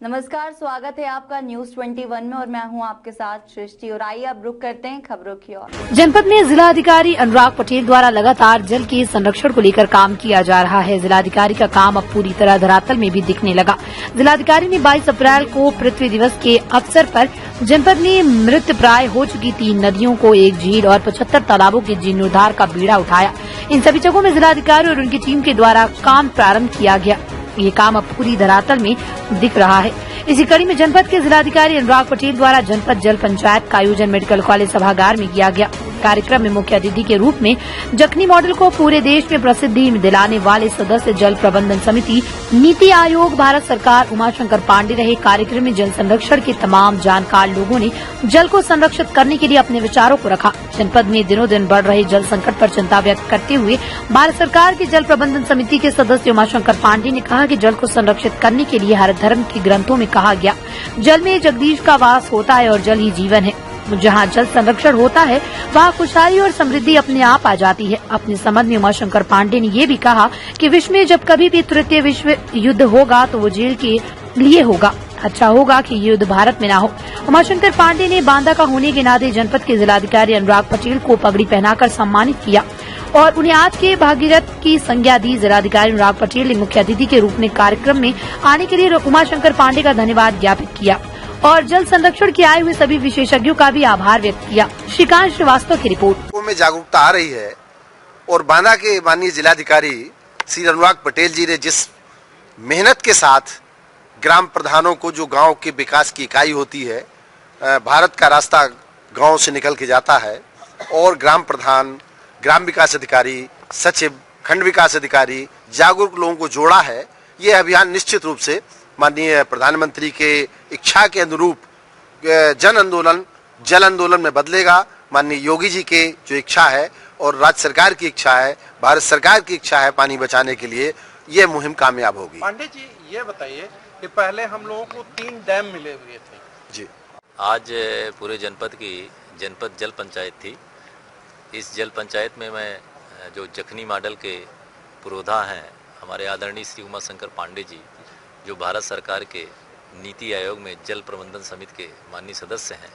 नमस्कार, स्वागत है आपका न्यूज 21 में और मैं हूं आपके साथ सृष्टि। और आइए अब रुक करते हैं खबरों की ओर। जनपद में जिलाधिकारी अनुराग पटेल द्वारा लगातार जल के संरक्षण को लेकर काम किया जा रहा है। जिलाधिकारी का काम अब पूरी तरह धरातल में भी दिखने लगा। जिलाधिकारी ने 22 अप्रैल को पृथ्वी दिवस के अवसर पर जनपद में मृत प्राय हो चुकी 3 नदियों को, 1 झील और 75 तालाबों के जीर्णोद्धार का बीड़ा उठाया। इन सभी जगहों में जिलाधिकारी और उनकी टीम के द्वारा काम प्रारंभ किया गया। ये काम अब पूरी धरातल में दिख रहा है। इसी कड़ी में जनपद के जिलाधिकारी अनुराग पटेल द्वारा जनपद जल पंचायत का आयोजन मेडिकल कॉलेज सभागार में किया गया। कार्यक्रम में मुख्य अतिथि के रूप में जखनी मॉडल को पूरे देश में प्रसिद्धि दिलाने वाले सदस्य जल प्रबंधन समिति, नीति आयोग, भारत सरकार उमाशंकर पांडे रहे। कार्यक्रम में जल संरक्षण के तमाम जानकार लोगों ने जल को संरक्षित करने के लिए अपने विचारों को रखा। जनपद में दिनों दिन बढ़ रहे जल संकट पर चिंता व्यक्त करते हुए भारत सरकार की जल प्रबंधन समिति के सदस्य उमाशंकर पांडे ने कहा कि जल को संरक्षित करने के लिए हर धर्म के ग्रंथों में कहा गया, जल में जगदीश का वास होता है और जल ही जीवन है। जहाँ जल संरक्षण होता है वहाँ खुशहाली और समृद्धि अपने आप आ जाती है। अपने संबंध में उमाशंकर पांडे ने ये भी कहा कि विश्व में जब कभी भी तृतीय विश्व युद्ध होगा तो वो जेल के लिए होगा। अच्छा होगा कि ये युद्ध भारत में ना हो। उमाशंकर पांडे ने बांदा का होने के नाते जनपद के जिलाधिकारी अनुराग पटेल को पगड़ी पहनाकर सम्मानित किया और उन्हें आज के भागीरथ की संज्ञा दी। जिलाधिकारी अनुराग पटेल ने मुख्य अतिथि के रूप में कार्यक्रम में आने के लिए उमाशंकर पांडे का धन्यवाद ज्ञापित किया और जल संरक्षण के आए हुए सभी विशेषज्ञों का भी आभार व्यक्त किया। श्रीकांत श्रीवास्तव की रिपोर्ट। में जागरूकता आ रही है और बांदा के माननीय जिलाधिकारी श्री अनुराग पटेल जी ने जिस मेहनत के साथ ग्राम प्रधानों को, जो गांव के विकास की इकाई होती है, भारत का रास्ता गांव से निकल के जाता है, और ग्राम प्रधान, ग्राम विकास अधिकारी, सचिव, खंड विकास अधिकारी, जागरूक लोगों को जोड़ा है। ये अभियान निश्चित रूप से माननीय प्रधानमंत्री के इच्छा के अनुरूप जन आंदोलन, जल आंदोलन में बदलेगा। माननीय योगी जी के जो इच्छा है और राज्य सरकार की इच्छा है, भारत सरकार की इच्छा है पानी बचाने के लिए, ये मुहिम कामयाब होगी। पांडे जी, ये बताइए कि पहले हम लोगों को 3 डैम मिले हुए थे जी। आज पूरे जनपद की जनपद जल पंचायत थी। इस जल पंचायत में मैं जो जखनी मॉडल के पुरोधा हैं हमारे आदरणीय श्री उमाशंकर पांडे जी, जो भारत सरकार के नीति आयोग में जल प्रबंधन समिति के माननीय सदस्य हैं,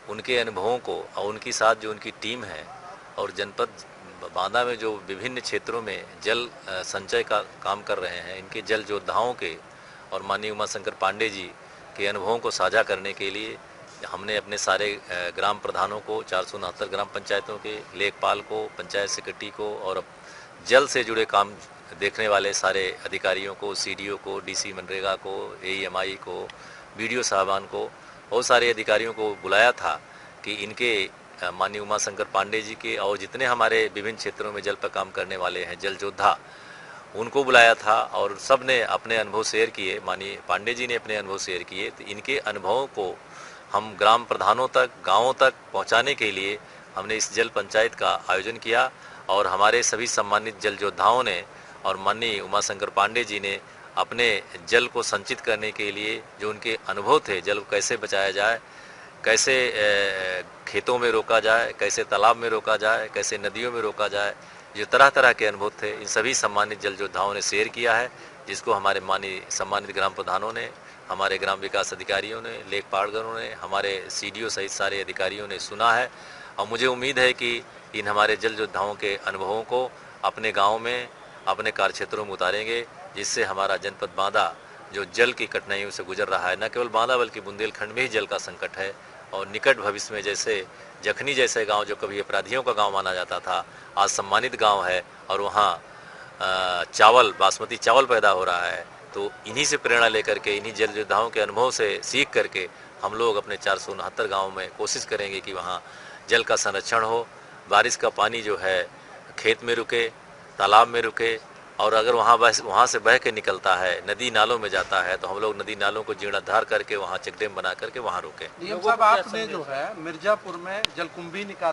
उनके अनुभवों को और उनके साथ जो उनकी टीम है और जनपद बांदा में जो विभिन्न क्षेत्रों में जल संचय का काम कर रहे हैं, इनके जल योद्धाओं के और माननीय उमाशंकर पांडे जी के अनुभवों को साझा करने के लिए हमने अपने सारे ग्राम प्रधानों को, 469 ग्राम पंचायतों के लेखपाल को, पंचायत सेक्रेटरी को और जल से जुड़े काम देखने वाले सारे अधिकारियों को, सीडीओ को, डीसी मनरेगा को, एईएमआई को, बीडीओ साहबान को, बहुत सारे अधिकारियों को बुलाया था कि इनके माननीय उमाशंकर पांडे जी के और जितने हमारे विभिन्न क्षेत्रों में जल पर काम करने वाले हैं जल योद्धा, उनको बुलाया था और सब ने अपने अनुभव शेयर किए। माननीय पांडे जी ने अपने अनुभव शेयर किए, तो इनके अनुभवों को हम ग्राम प्रधानों तक, गाँवों तक पहुँचाने के लिए हमने इस जल पंचायत का आयोजन किया और हमारे सभी सम्मानित जल योद्धाओं ने और माननीय उमाशंकर पांडे जी ने अपने जल को संचित करने के लिए जो उनके अनुभव थे, जल को कैसे बचाया जाए, कैसे खेतों में रोका जाए, कैसे तालाब में रोका जाए, कैसे नदियों में रोका जाए, जो तरह तरह के अनुभव थे, इन सभी सम्मानित जल योद्धाओं ने शेयर किया है, जिसको हमारे माननीय सम्मानित ग्राम प्रधानों ने, हमारे ग्राम विकास अधिकारियों ने, लेखपालगणों ने, हमारे सीडीओ सहित सारे अधिकारियों ने सुना है। और मुझे उम्मीद है कि इन हमारे जल योद्धाओं के अनुभवों को अपने गाँव में, अपने कार्य क्षेत्रों में उतारेंगे, जिससे हमारा जनपद बांदा जो जल की कठिनाइयों से गुजर रहा है, न केवल बांदा बल्कि बुंदेलखंड में ही जल का संकट है। और निकट भविष्य में जैसे जखनी जैसे गांव जो कभी अपराधियों का गांव माना जाता था, आज सम्मानित गांव है और वहाँ चावल, बासमती चावल पैदा हो रहा है। तो इन्हीं से प्रेरणा लेकर के, इन्हीं जल योद्धाओं के अनुभव से सीख करके हम लोग अपने 469 गाँव में कोशिश करेंगे कि वहाँ जल का संरक्षण हो, बारिश का पानी जो है खेत में रुके, तालाब में रुके, और अगर वहाँ से बह के निकलता है, नदी नालों में जाता है, तो हम लोग नदी नालों को जीर्णोद्धार करके वहाँ चेक डैम बना करके वहाँ रोकें। साहब, आपने जो है मिर्जापुर में जलकुंभी निकाल